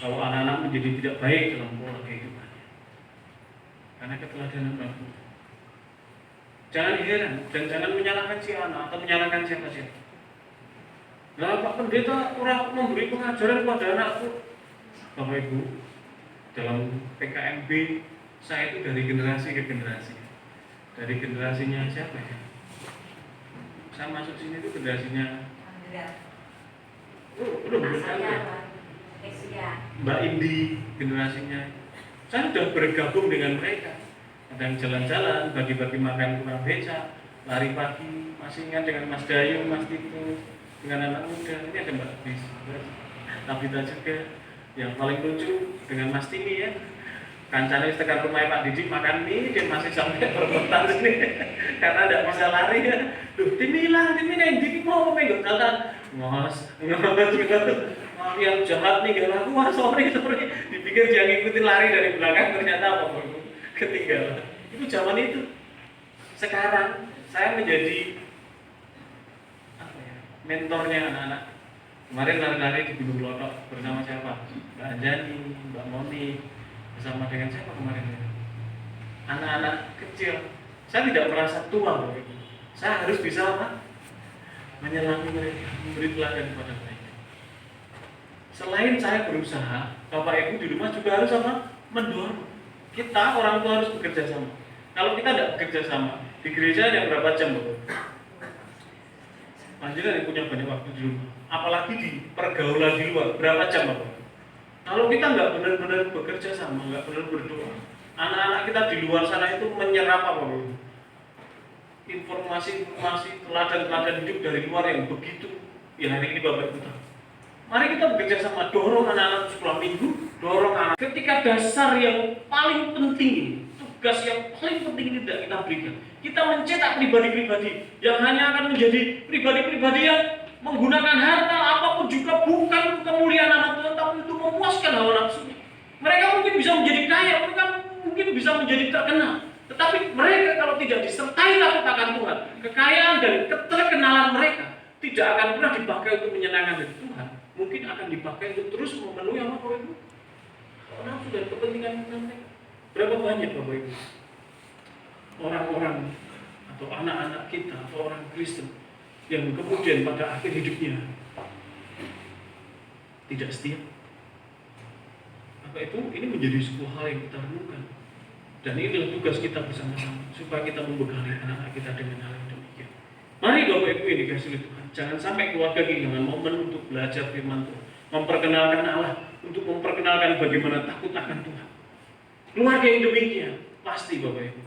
kalau anak-anak menjadi tidak baik dalam pola kehidupannya. Karena keteladanan orang tua. Jangan heran dan jangan menyalahkan si anak atau menyalahkan siapa-siapa. Nah, Pak Pendeta kurang memberi pengajaran kepada anakku. Bapak Ibu, dalam PKMB saya itu dari generasi ke generasi. Dari generasinya siapa ya? Saya masuk sini itu generasinya belum Mbak Indi generasinya. Saya sudah bergabung dengan mereka. Ada yang jalan-jalan, bagi-bagi makan tukang beca, lari pagi, masih ingat dengan Mas Dayu, Mas Tito, dengan anak muda. Ini ada Mbak Bis, Tabita juga. Yang paling lucu dengan Mas Timi ya. Kancane tekan rumah Pak Didik makan mie, dia masih sampai perbuatan sini karena tidak bisa lari ya. Duh, Timi neng, Timi mau pengen jalan. Ngos. Yang jahat nih gak aku, sorry. Dipikir dia ngikutin lari dari belakang, ternyata apa? Ketinggalan. Itu zaman itu. Sekarang saya menjadi mentornya anak-anak. Kemarin lari-lari di Gunung Lotok bersama siapa? Mbak Anjani, Mbak Moni, bersama dengan siapa kemarin? Anak-anak kecil. Saya tidak merasa tua loh. Saya harus bisa apa? Menyelami mereka, memberi teladan kepada mereka. Selain saya berusaha, Bapak Ibu di rumah juga harus apa? Mendorong. Kita orang tua harus bekerja sama. Kalau kita tidak bekerja sama, di gereja ada berapa jam Bapak? Panjenengan yang punya banyak waktu di rumah, apalagi di pergaulan di luar, berapa jam Bapak? Kalau kita nggak benar-benar bekerja sama, nggak benar berdoa, anak-anak kita di luar sana itu menyerap apa Bapak? Informasi-informasi teladan-teladan hidup dari luar yang begitu. Ya hari ini Bapak Ibu tahu. Mari kita bekerja sama, dorong anak-anak sekolah minggu, dorong anak. Ketika dasar yang paling penting, tugas yang paling penting ini tidak kita berikan. Kita mencetak pribadi-pribadi yang hanya akan menjadi pribadi-pribadi yang menggunakan harta apapun juga bukan kemuliaan nama Tuhan, tapi untuk memuaskan hawa nafsunya. Mereka mungkin bisa menjadi kaya, mereka mungkin bisa menjadi terkenal. Tetapi mereka kalau tidak disertai takut akan Tuhan, kekayaan dan keterkenalan mereka tidak akan pernah dipakai untuk menyenangkan hati Tuhan. Mungkin akan dipakai untuk terus memenuhi apa Bapak Ibu? Nafsu dan kepentingan mereka. Berapa banyak Bapak Ibu? Orang-orang atau anak-anak kita atau orang Kristen yang kemudian pada akhir hidupnya tidak setia. Maka itu ini menjadi sebuah hal yang kita renungkan. Dan inilah tugas kita bersama-sama supaya kita membekali anak-anak kita dengan hal yang demikian. Mari Bapak Ibu yang dikasihi Tuhan, jangan sampai keluarga kehilangan momen untuk belajar firman Tuhan, memperkenalkan Allah, untuk memperkenalkan bagaimana takut akan Tuhan. Keluarga yang demikian pasti Bapak Ibu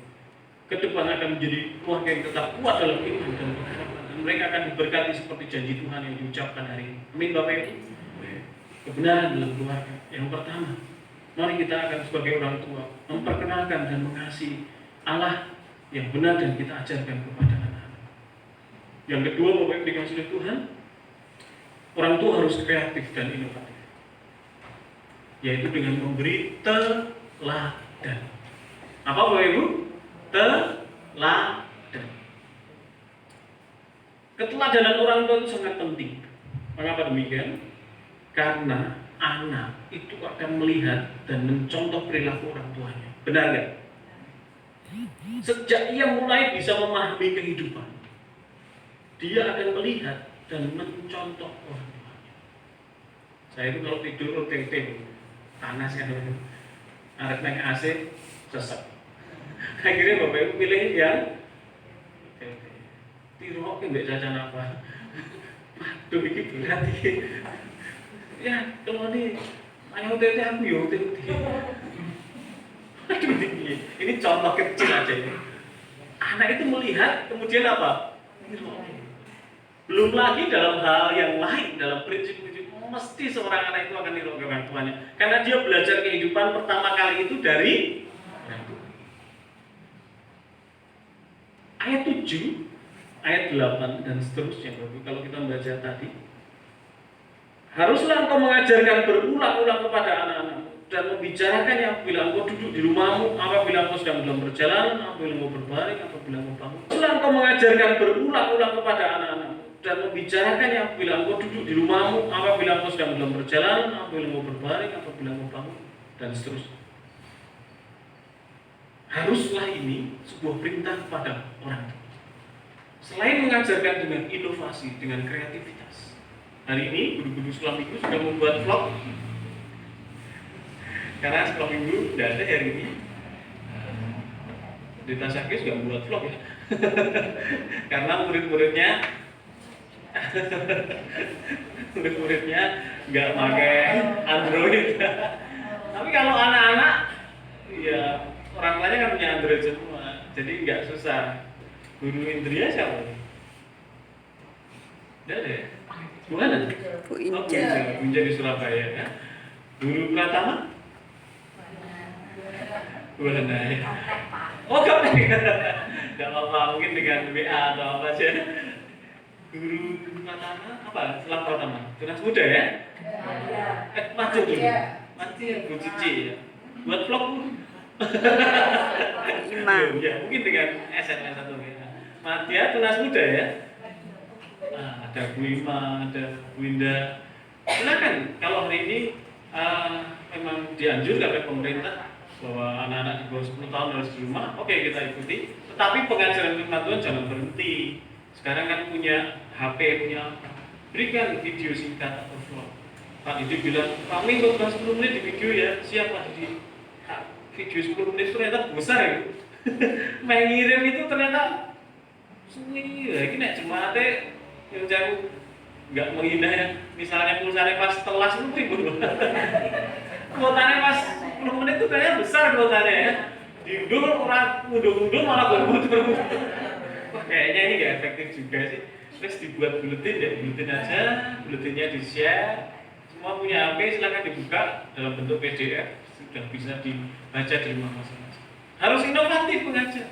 ke depan akan menjadi keluarga yang tetap kuat dalam iman dan pengharapan. Dan mereka akan diberkati seperti janji Tuhan yang diucapkan hari ini. Amin Bapak Ibu. Kebenaran dalam keluarga. Yang pertama, mari kita akan sebagai orang tua memperkenalkan dan mengasihi Allah yang benar dan kita ajarkan kepada anak-anak. Yang kedua, Bapak Ibu dikasihi Tuhan, orang tua harus kreatif dan inovatif, yaitu dengan memberi teladan. Apa Bapak Ibu? Teladan. Keteladanan orang tua itu sangat penting. Mengapa demikian? Karena anak itu akan melihat dan mencontoh perilaku orang tuanya. Benar nggak? Sejak ia mulai bisa memahami kehidupan, dia akan melihat dan mencontoh orang tuanya. Saya itu kalau tidur OTT, panas kan, arep naik AC, sesek. Akhirnya Bapak Ibu pilih yang tiru mbek jajan apa? Aduh ini berat iki. Ya, kalau ini ayo OTT aku ya OTT. Aduh ini contoh kecil aja ini. Anak itu melihat kemudian apa? Belum lagi dalam hal yang lain, dalam prinsip-prinsip mesti seorang anak itu akan niru orang tuanya. Karena dia belajar kehidupan pertama kali itu dari orang tua. ayat 7, ayat 8 dan seterusnya. Kalau kita membaca tadi, haruslah engkau mengajarkan berulang-ulang kepada anak-anakmu dan membicarakannya apabila engkau duduk di rumahmu, apabila engkau sedang dalam perjalanan, apabila engkau berbaring, apabila engkau bangun. Haruslah engkau mengajarkan berulang-ulang kepada anak-anakmu dan membicarakannya apabila engkau duduk di rumahmu, apabila engkau sedang dalam perjalanan, apabila engkau berbaring, apabila engkau bangun, dan seterusnya. Haruslah ini sebuah perintah kepada orang tua. Selain mengajarkan dengan inovasi, dengan kreativitas. Hari ini guru-guru sekolah minggu sudah membuat vlog. Karena sekolah minggu tidak ada hari ini. Di Tasakis juga membuat vlog ya. Karena murid-muridnya nggak pakai Android. Tapi kalau anak-anak, ya orang tuanya kan punya Android semua, jadi nggak susah. Guru Indria siapa? Tidak ada ya? Bukan ada? Bu Inja. Bu Inja di Surabaya ya. Guru Pratama? Bukan ya? Oh gak nggak apa-apa, mungkin dengan WA atau apa aja. Guru Pratama apa? Selang Pratama? Tunas muda ya? Maju dulu. Maju Bu Cici ya. Buat vlog ya, mungkin dengan SMS atau WA. Madya tunas muda ya. Nah, ada Bu Ima, ada Bu Indah. Silakan kalau hari ini memang dianjurkan oleh pemerintah bahwa anak-anak di bawah 10 tahun harus di rumah, oke kita ikuti. Tetapi pengajaran firman Tuhan jangan berhenti. Sekarang kan punya HP, punya apa? Berikan video singkat atau vlog. Pak Didi bilang, Pak Minggu 10 menit di video ya, siap Pak Didi. Video 10 menit itu ternyata besar ya. Mengirim itu ternyata suwi. Ya ini nek jemaate yang jauh nggak menghina ya. Misalnya pulsanya pas telas itu ribut. Kuotanya pas 10 menit itu ternyata besar kuotanya ya. Diunduh orang unduh malah bermuter. Kayaknya ini nggak efektif juga sih. Terus dibuat buletin ya, buletin aja, buletinnya di-share. Semua punya HP silahkan dibuka dalam bentuk PDF, sudah bisa dibaca di rumah masing-masing. Harus inovatif mengajar.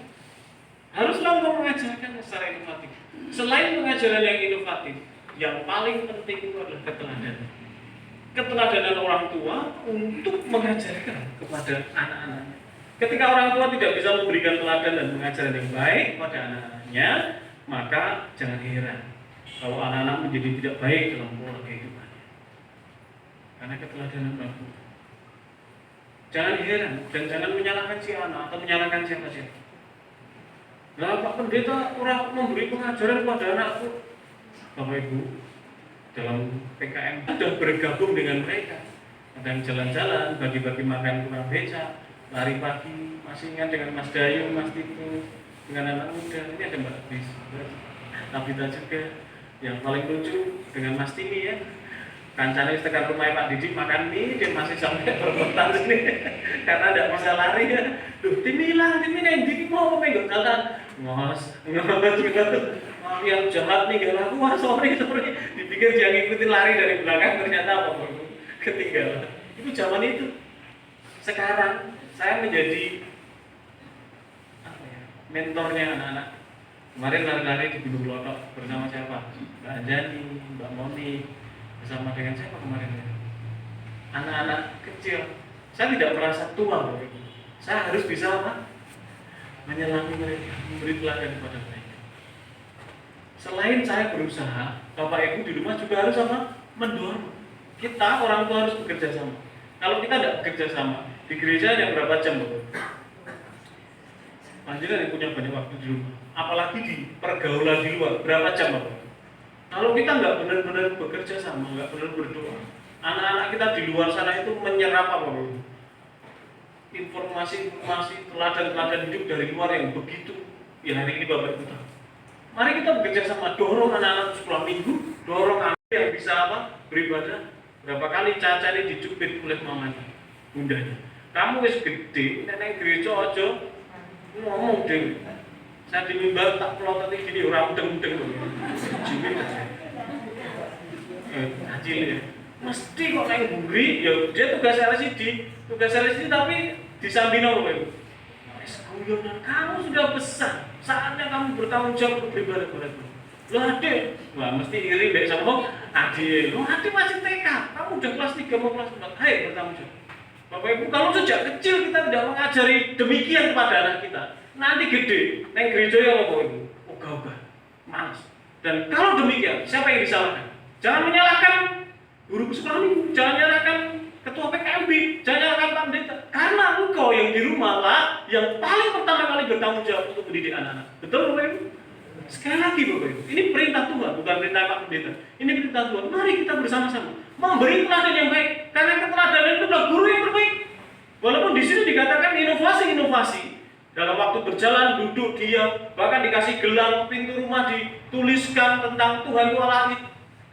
Haruslah engkau mengajarkan secara inovatif. Selain pengajaran yang inovatif, yang paling penting itu adalah keteladanan. Keteladanan orang tua untuk mengajarkan kepada anak-anaknya. Ketika orang tua tidak bisa memberikan teladan dan pengajaran yang baik pada anak-anaknya, maka jangan heran kalau anak-anak menjadi tidak baik dalam pola kehidupannya. Karena keteladanan orang tua. Jangan heran dan jangan menyalahkan si anak atau menyalahkan siapa-siapa. Nah, Pak Pendeta orang memberi pengajaran kepada anakku. Bapak Ibu dalam PKM sudah bergabung dengan mereka. Kadang jalan-jalan, bagi-bagi makan kurang beca, lari pagi, masih ingat dengan Mas Dayu, Mas Tito, dengan anak muda. Ini ada Mbak Bis, Nabita juga. Yang paling lucu dengan Mas Timi ya. Kancane tekan rumah Pak Didi makan mie, dia masih sampai perbuatan sini karena tidak bisa lari ya. Duh, Timi hilang, Timi nanti mau pegang jalan. Ngos, yang jahat nih gak laku, wah sorry, dipikir dia ngikutin lari dari belakang, ternyata apa bro? Ketinggalan. Itu zaman itu. Sekarang saya menjadi apa ya, mentornya anak-anak. Kemarin lari-lari di Gunung Lotok bersama siapa? Mbak Anjani, Mbak Moni, bersama dengan siapa kemarin ya? Anak-anak kecil. Saya tidak merasa tua bro. Saya harus bisa apa? Menyelami mereka, memberi teladan kepada mereka. Selain saya berusaha, Bapak Ibu di rumah juga harus apa? Mendorong. Kita orang tua harus bekerja sama. Kalau kita tidak bekerja sama, di gereja ada berapa jam Bapak? Panjenengan yang punya banyak waktu di rumah, apalagi di pergaulan di luar, berapa jam Bapak? Kalau kita nggak benar-benar bekerja sama, nggak benar berdoa, anak-anak kita di luar sana itu menyerap apa Bapak? Informasi teladan-teladan hidup dari luar yang begitu yang hari ini Bapak Ibu tahu. Mari kita bekerja sama, dorong anak-anak sekolah minggu, dorong anak yang bisa apa? Beribadah. Berapa kali Caca ini dicubit oleh mamanya, bundanya. Kamu wis gede, nenek gereja aja ngomong deh. Saya di mimbar tak pelototi gini orang mudeng-mudeng loh. Jimit aja. Kecil ya. Mesti kok naik buri, ya dia tugas LSD tapi disambino loh Ibu. guyonan, kamu sudah besar, saatnya kamu bertanggung jawab untuk beribadah kepada Tuhan. Lo adik, wah mesti iri deh sama adik. Lo adik masih TK, kamu udah kelas 3 mau kelas 4, hai bertanggung jawab. Bapak Ibu, kalau sejak kecil kita tidak mengajari demikian kepada anak kita, nanti gede, neng gereja ya Bapak Ibu, ogah-ogah, malas. Dan kalau demikian, siapa yang disalahkan? Jangan menyalahkan guru sekolah minggu, jangan menyalahkan ketua PKMB, jangan menyalahkan Pak Pendeta, karena engkau yang di rumah lah yang paling pertama kali bertanggung jawab untuk mendidik anak-anak. Betul Bapak Ibu? Sekali lagi Bapak Ibu, ini perintah Tuhan, bukan perintah Pak Pendeta. Ini perintah Tuhan. Mari kita bersama-sama memberi teladan yang baik, karena keteladanan itu adalah guru yang terbaik. Walaupun di sini dikatakan inovasi-inovasi, dalam waktu berjalan, duduk, diam, bahkan dikasih gelang pintu rumah dituliskan tentang Tuhan itu Allah.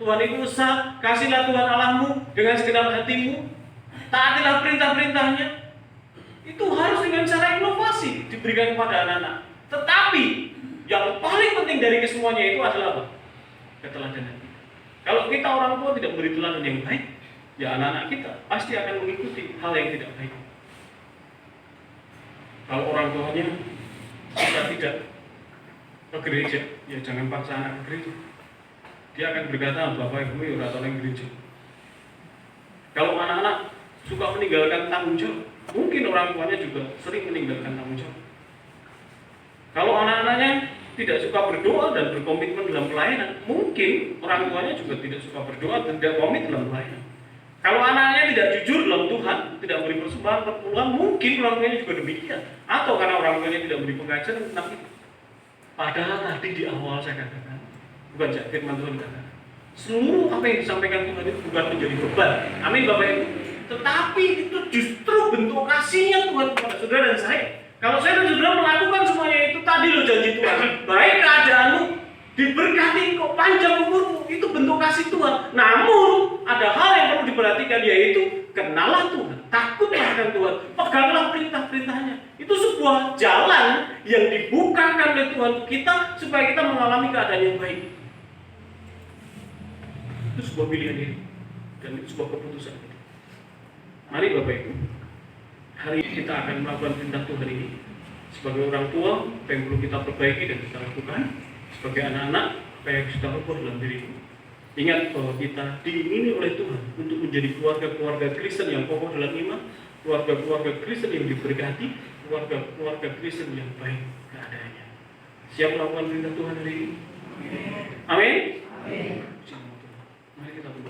Tuhan itu esa, kasihlah Tuhan Allahmu dengan segenap hatimu, taatilah perintah-perintahnya. Itu harus dengan cara inovasi diberikan kepada anak-anak. Tetapi yang paling penting dari kesemuanya itu adalah apa? Keteladanan. Kalau kita orang tua tidak memberi teladan yang baik, ya anak-anak kita pasti akan mengikuti hal yang tidak baik. Kalau orang tuanya kita tidak ke gereja, ya jangan paksa anak ke gereja. Dia akan berkata, Bapak Ibu ya ora tau nang gereja. Kalau anak-anak suka meninggalkan tanggung jawab, mungkin orang tuanya juga sering meninggalkan tanggung jawab. Kalau anak-anaknya tidak suka berdoa dan berkomitmen dalam pelayanan, mungkin orang tuanya juga tidak suka berdoa dan tidak komit dalam pelayanan. Kalau anaknya tidak jujur dalam Tuhan, tidak beri persembahan perpuluhan, mungkin orang tuanya juga demikian. Atau karena orang tuanya tidak beri pengajaran tentang itu. Padahal tadi di awal saya katakan, bukan firman Tuhan katakan, seluruh apa yang disampaikan Tuhan itu bukan menjadi beban. Amin Bapak Ibu. Tetapi itu justru bentuk kasihnya Tuhan kepada saudara dan saya. Kalau saya dan saudara melakukan semuanya itu tadi loh janji Tuhan. Baik keadaanmu, diberkati kok panjang umurmu, itu bentuk kasih Tuhan. Namun ada hal yang perlu diperhatikan, yaitu kenalah Tuhan, takutlah akan Tuhan, peganglah perintah-perintahnya. Itu sebuah jalan yang dibukakan oleh Tuhan untuk kita supaya kita mengalami keadaan yang baik. Itu sebuah pilihan diri dan itu sebuah keputusan. Mari Bapak Ibu, hari ini kita akan melakukan perintah Tuhan ini sebagai orang tua. Apa yang perlu kita perbaiki dan kita lakukan sebagai anak-anak, apa yang kita lakukan dalam dirimu. Ingat bahwa kita diingini oleh Tuhan untuk menjadi keluarga-keluarga Kristen yang kokoh dalam iman, keluarga-keluarga Kristen yang diberkati, keluarga-keluarga Kristen yang baik keadaannya. Siap melakukan perintah Tuhan hari ini? Amin. Amin. Mari kita berdoa.